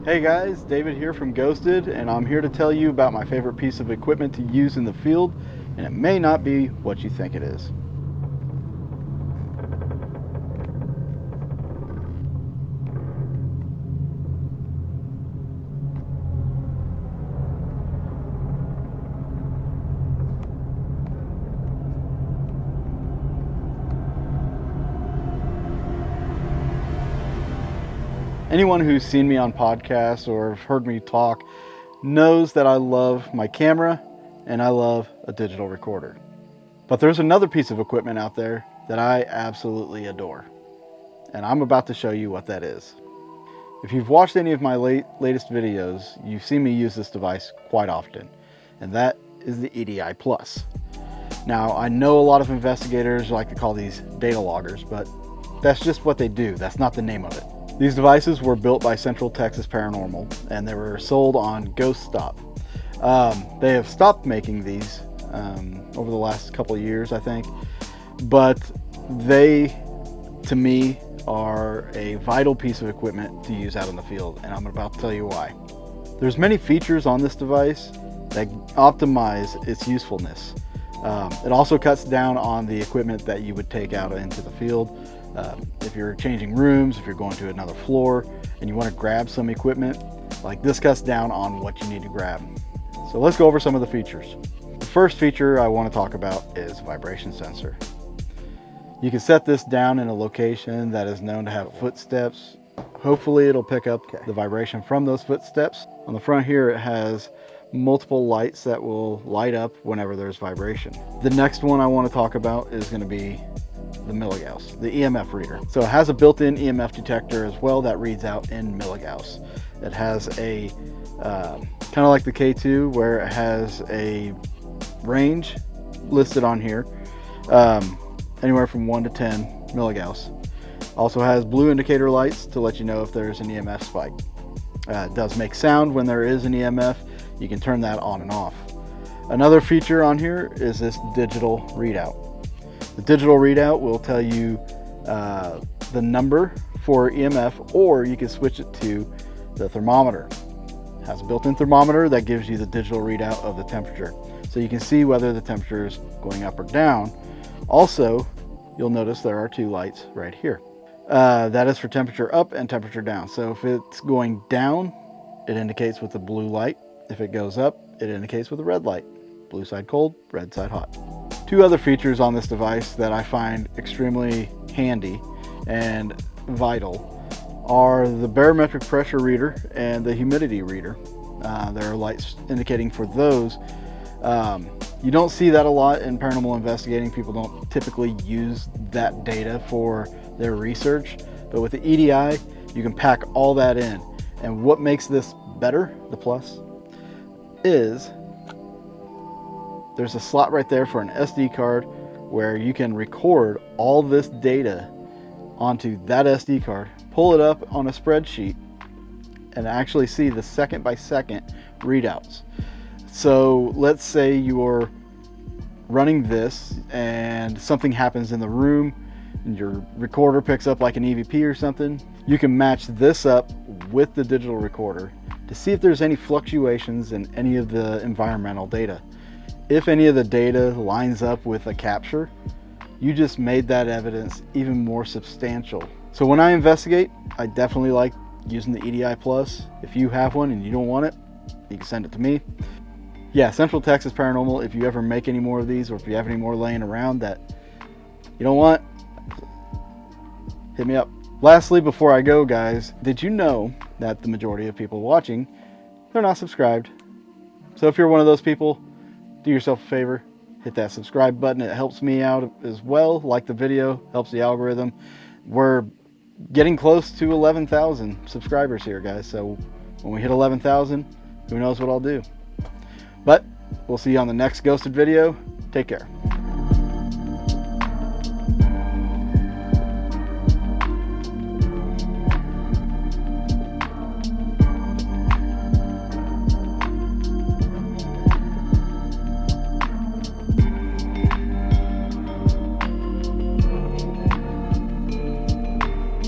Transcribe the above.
Hey guys, David here from Ghosted, and I'm here to tell you about my favorite piece of equipment to use in the field, and it may not be what you think it is. Anyone who's seen me on podcasts or heard me talk knows that I love my camera and I love a digital recorder. But there's another piece of equipment out there that I absolutely adore, and I'm about to show you what that is. If you've watched any of my latest videos, you've seen me use this device quite often, and that is the EDI Plus. Now, I know a lot of investigators like to call these data loggers, but that's just what they do. That's not the name of it. These devices were built by Central Texas Paranormal, and they were sold on Ghost Stop. They have stopped making these over the last couple of years, I think, but they, to me, are a vital piece of equipment to use out in the field, and I'm about to tell you why. There's many features on this device that optimize its usefulness. It also cuts down on the equipment that you would take out into the field. If you're changing rooms, if you're going to another floor and you want to grab some equipment, like this cuts down on what you need to grab. So let's go over some of the features. The first feature I want to talk about is vibration sensor. You can set this down in a location that is known to have footsteps. Hopefully it'll pick up the vibration from those footsteps. On the front here it has multiple lights that will light up whenever there's vibration. The next one I want to talk about is going to be the milligauss, the EMF reader. So it has a built-in EMF detector as well that reads out in milligauss. It has a kind of like the K2 where it has a range listed on here, anywhere from 1 to 10 milligauss. Also has blue indicator lights to let you know if there's an EMF spike. It does make sound when there is an EMF. You can turn that on and off. Another feature on here is this digital readout. The digital readout will tell you the number for EMF, or you can switch it to the thermometer. It has a built-in thermometer that gives you the digital readout of the temperature, so you can see whether the temperature is going up or down. Also, you'll notice there are two lights right here. That is for temperature up and temperature down. So if it's going down, it indicates with the blue light. If it goes up, it indicates with a red light. Blue side cold, red side hot. Two other features on this device that I find extremely handy and vital are the barometric pressure reader and the humidity reader. There are lights indicating for those. You don't see that a lot in paranormal investigating. People don't typically use that data for their research, but with the EDI, you can pack all that in. And what makes this better, the Plus, is there's a slot right there for an SD card where you can record all this data onto that SD card, pull it up on a spreadsheet, and actually see the second by second readouts. So let's say you're running this and something happens in the room and your recorder picks up like an EVP or something. You can match this up with the digital recorder to see if there's any fluctuations in any of the environmental data. If any of the data lines up with a capture, you just made that evidence even more substantial. So when I investigate, I definitely like using the EDI Plus. If you have one and you don't want it, you can send it to me. Yeah, Central Texas Paranormal, if you ever make any more of these, or if you have any more laying around that you don't want, hit me up. Lastly, before I go, guys, did you know that the majority of people watching, they're not subscribed? So if you're one of those people, do yourself a favor, hit that subscribe button. It helps me out as well. Like the video, helps the algorithm. We're getting close to 11,000 subscribers here, guys. So when we hit 11,000, who knows what I'll do. But we'll see you on the next Ghosted video. Take care.